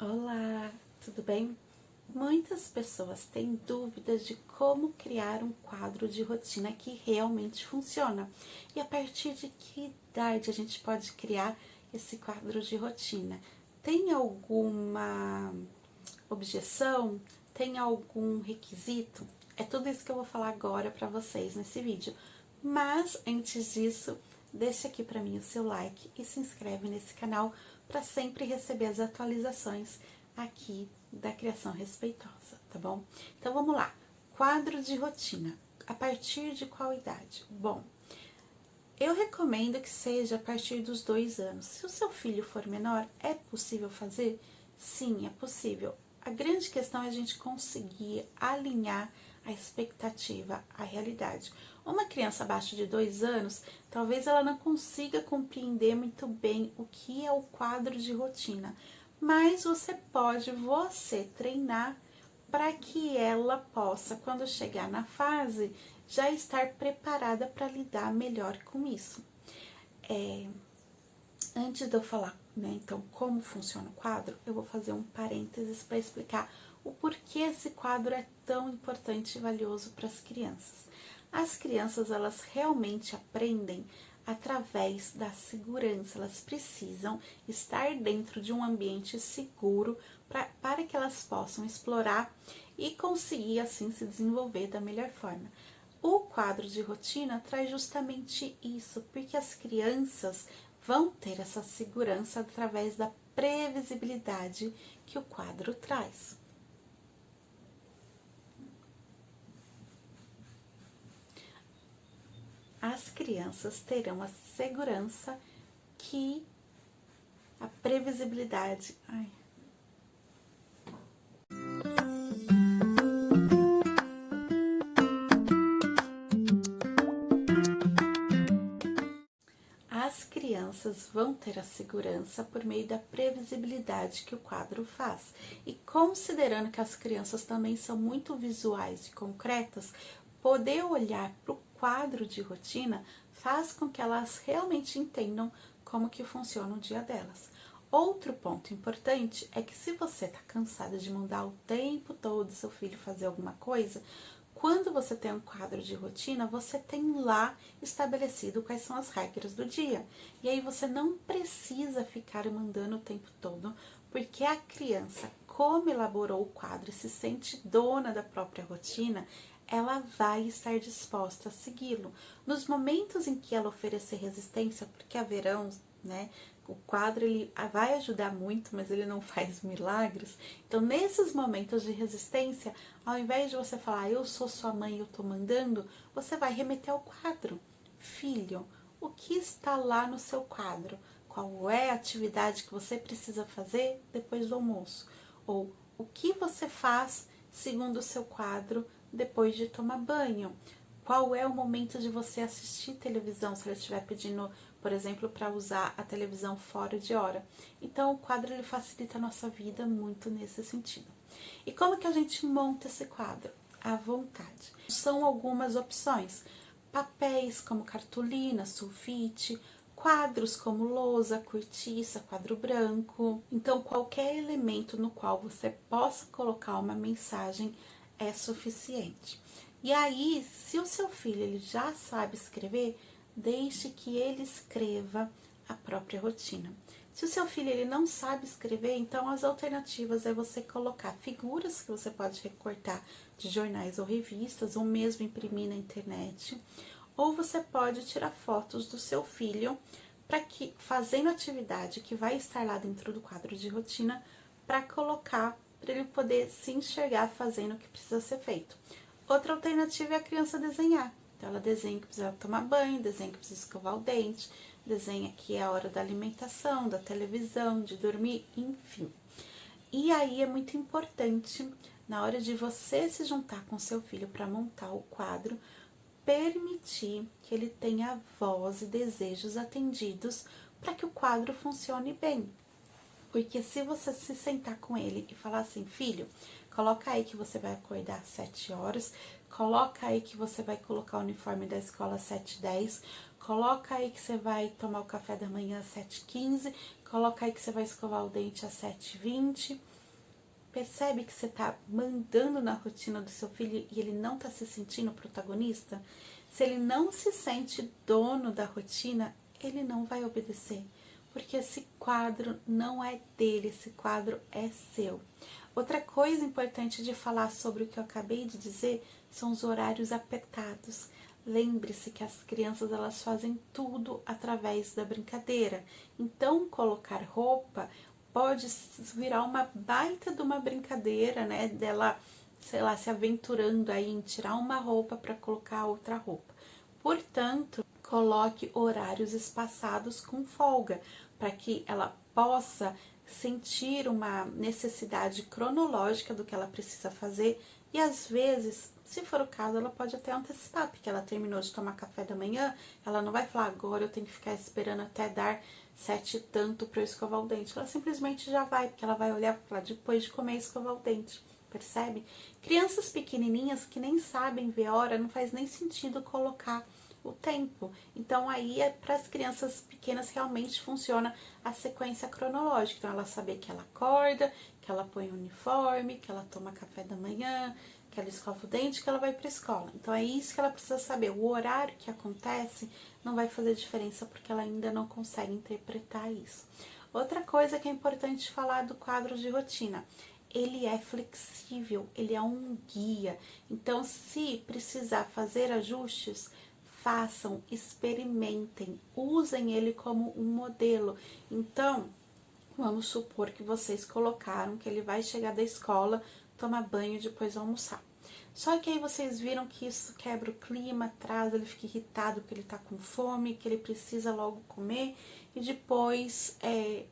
Olá, tudo bem? Muitas pessoas têm dúvidas de como criar um quadro de rotina que realmente funciona. E a partir de que idade a gente pode criar esse quadro de rotina? Tem alguma objeção? Tem algum requisito? É tudo isso que eu vou falar agora para vocês nesse vídeo. Mas antes disso, deixa aqui para mim o seu like e se inscreve nesse canal para sempre receber as atualizações aqui da Criação Respeitosa, tá bom? Então vamos lá. Quadro de rotina. A partir de qual idade? Bom, eu recomendo que seja a partir dos 2 anos. Se o seu filho for menor, é possível fazer? Sim, é possível. A grande questão é a gente conseguir alinhar a expectativa à realidade. Uma criança abaixo de 2 anos, talvez ela não consiga compreender muito bem o que é o quadro de rotina, mas você pode treinar para que ela possa, quando chegar na fase, já estar preparada para lidar melhor com isso. Antes de eu falar, então, como funciona o quadro, eu vou fazer um parênteses para explicar o porquê esse quadro é tão importante e valioso para as crianças. As crianças, elas realmente aprendem através da segurança, elas precisam estar dentro de um ambiente seguro para que elas possam explorar e conseguir assim se desenvolver da melhor forma. O quadro de rotina traz justamente isso, porque as crianças vão ter essa segurança através da previsibilidade que o quadro traz. As crianças terão a segurança que a previsibilidade. As crianças vão ter a segurança por meio da previsibilidade que o quadro faz. E considerando que as crianças também são muito visuais e concretas, poder olhar para o quadro de rotina faz com que elas realmente entendam como que funciona o dia delas. Outro ponto importante é que se você está cansada de mandar o tempo todo seu filho fazer alguma coisa, quando você tem um quadro de rotina, você tem lá estabelecido quais são as regras do dia. E aí você não precisa ficar mandando o tempo todo, porque a criança, como elaborou o quadro e se sente dona da própria rotina, ela vai estar disposta a segui-lo. Nos momentos em que ela oferecer resistência, porque haverão, né, o quadro ele vai ajudar muito, mas ele não faz milagres. Então, nesses momentos de resistência, ao invés de você falar, eu sou sua mãe, eu tô mandando, você vai remeter ao quadro. Filho, o que está lá no seu quadro? Qual é a atividade que você precisa fazer depois do almoço? Ou o que você faz segundo o seu quadro depois de tomar banho? Qual é o momento de você assistir televisão, se ela estiver pedindo, por exemplo, para usar a televisão fora de hora. Então, o quadro ele facilita a nossa vida muito nesse sentido. E como que a gente monta esse quadro? À vontade. São algumas opções. Papéis como cartolina, sulfite, quadros como lousa, cortiça, quadro branco. Então, qualquer elemento no qual você possa colocar uma mensagem é suficiente. E aí, se o seu filho ele já sabe escrever, deixe que ele escreva a própria rotina. Se o seu filho ele não sabe escrever, então as alternativas é você colocar figuras que você pode recortar de jornais ou revistas, ou mesmo imprimir na internet, ou você pode tirar fotos do seu filho para que fazendo atividade que vai estar lá dentro do quadro de rotina para colocar, para ele poder se enxergar fazendo o que precisa ser feito. Outra alternativa é a criança desenhar. Então, ela desenha que precisa tomar banho, desenha que precisa escovar o dente, desenha que é a hora da alimentação, da televisão, de dormir, enfim. E aí é muito importante, na hora de você se juntar com seu filho para montar o quadro, permitir que ele tenha voz e desejos atendidos para que o quadro funcione bem. Porque se você se sentar com ele e falar assim, filho, coloca aí que você vai acordar às 7 horas, coloca aí que você vai colocar o uniforme da escola às 7h10, coloca aí que você vai tomar o café da manhã às 7h15, Coloca aí que você vai escovar o dente às 7h20. Percebe que você tá mandando na rotina do seu filho e ele não tá se sentindo protagonista? Se ele não se sente dono da rotina, ele não vai obedecer. Porque esse quadro não é dele, esse quadro é seu. Outra coisa importante de falar sobre o que eu acabei de dizer são os horários apertados. Lembre-se que as crianças elas fazem tudo através da brincadeira. Então, colocar roupa pode virar uma baita de uma brincadeira, né? Dela, sei lá, se aventurando aí em tirar uma roupa para colocar outra roupa. Portanto, coloque horários espaçados com folga, para que ela possa sentir uma necessidade cronológica do que ela precisa fazer e às vezes, se for o caso, ela pode até antecipar, porque ela terminou de tomar café da manhã, ela não vai falar agora eu tenho que ficar esperando até dar 7 e tanto para eu escovar o dente. Ela simplesmente já vai, porque ela vai olhar para lá depois de comer e escovar o dente. Percebe? Crianças pequenininhas que nem sabem ver a hora, não faz nem sentido colocar o tempo. Então aí é para as crianças pequenas realmente funciona a sequência cronológica. Então ela saber que ela acorda, que ela põe o uniforme, que ela toma café da manhã, que ela escova o dente, que ela vai para a escola. Então é isso que ela precisa saber. O horário que acontece não vai fazer diferença porque ela ainda não consegue interpretar isso. Outra coisa que é importante falar do quadro de rotina. Ele é flexível, ele é um guia. Então, se precisar fazer ajustes, façam, experimentem, usem ele como um modelo. Então, vamos supor que vocês colocaram que ele vai chegar da escola, tomar banho e depois almoçar. Só que aí vocês viram que isso quebra o clima, atrasa, ele fica irritado porque ele tá com fome, que ele precisa logo comer e depois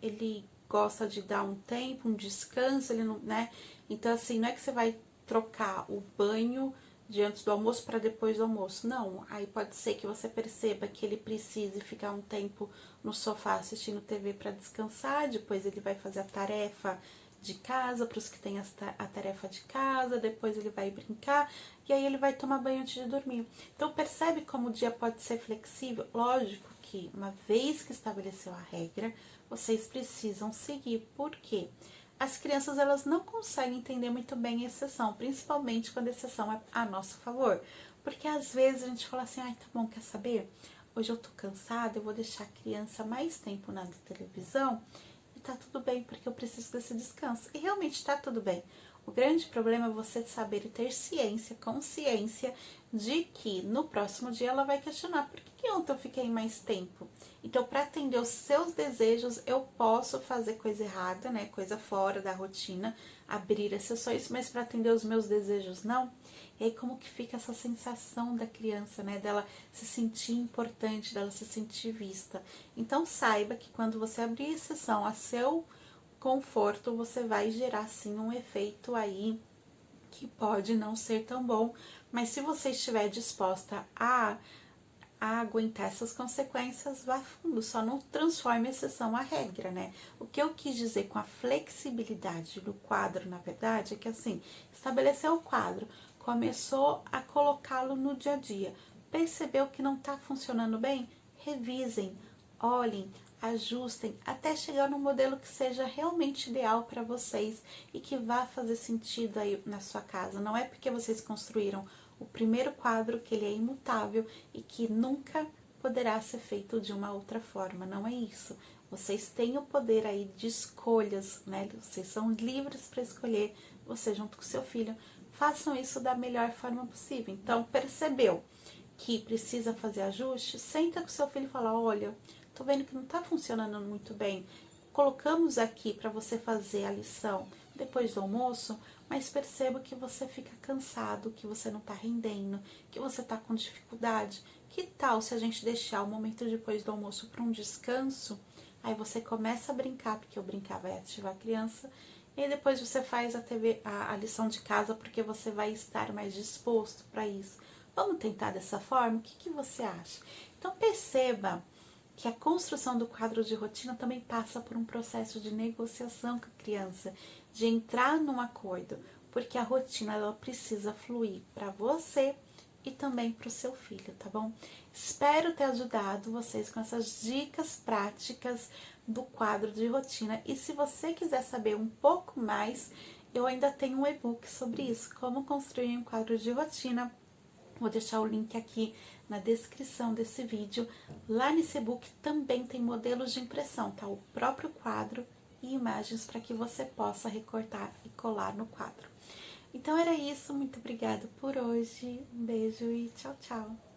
ele gosta de dar um tempo, um descanso, ele não, né? Então assim, não é que você vai trocar o banho de antes do almoço para depois do almoço. Não, aí pode ser que você perceba que ele precise ficar um tempo no sofá assistindo TV para descansar, depois ele vai fazer a tarefa de casa, para os que têm a tarefa de casa, depois ele vai brincar e aí ele vai tomar banho antes de dormir. Então percebe como o dia pode ser flexível? Lógico que uma vez que estabeleceu a regra, vocês precisam seguir. Por quê? As crianças elas não conseguem entender muito bem a exceção, principalmente quando a exceção é a nosso favor. Porque às vezes a gente fala assim, ai, tá bom, quer saber? Hoje eu tô cansada, eu vou deixar a criança mais tempo na televisão e tá tudo bem, porque eu preciso desse descanso. E realmente tá tudo bem. O grande problema é você saber e ter ciência, consciência de que no próximo dia ela vai questionar por que ontem eu fiquei mais tempo. Então, para atender os seus desejos, eu posso fazer coisa errada, né? Coisa fora da rotina, abrir exceções, mas para atender os meus desejos, não. E aí, como que fica essa sensação da criança, né? Dela se sentir importante, dela se sentir vista. Então, saiba que quando você abrir exceção a seu conforto, você vai gerar sim um efeito aí que pode não ser tão bom, mas se você estiver disposta a aguentar essas consequências, vá fundo, só não transforme a exceção a regra, né? O que eu quis dizer com a flexibilidade do quadro, na verdade, é que assim, estabeleceu o quadro, começou a colocá-lo no dia a dia, percebeu que não está funcionando bem? Revisem, olhem, ajustem até chegar no modelo que seja realmente ideal para vocês e que vá fazer sentido aí na sua casa. Não é porque vocês construíram o primeiro quadro que ele é imutável e que nunca poderá ser feito de uma outra forma. Não é isso. Vocês têm o poder aí de escolhas, né? Vocês são livres para escolher, você junto com seu filho. Façam isso da melhor forma possível. Então, percebeu que precisa fazer ajuste? Senta com seu filho e fala, olha, tô vendo que não tá funcionando muito bem. Colocamos aqui para você fazer a lição depois do almoço, mas percebo que você fica cansado, que você não tá rendendo, que você tá com dificuldade. Que tal se a gente deixar o momento depois do almoço para um descanso? Aí você começa a brincar, porque o brincar vai ativar a criança, e depois você faz a lição de casa, porque você vai estar mais disposto para isso. Vamos tentar dessa forma? O que você acha? Então perceba que a construção do quadro de rotina também passa por um processo de negociação com a criança, de entrar num acordo, porque a rotina ela precisa fluir para você e também para o seu filho, tá bom? Espero ter ajudado vocês com essas dicas práticas do quadro de rotina. E se você quiser saber um pouco mais, eu ainda tenho um e-book sobre isso, como construir um quadro de rotina. Vou deixar o link aqui na descrição desse vídeo. Lá nesse e-book também tem modelos de impressão, tá? O próprio quadro e imagens para que você possa recortar e colar no quadro. Então era isso, muito obrigada por hoje, um beijo e tchau, tchau!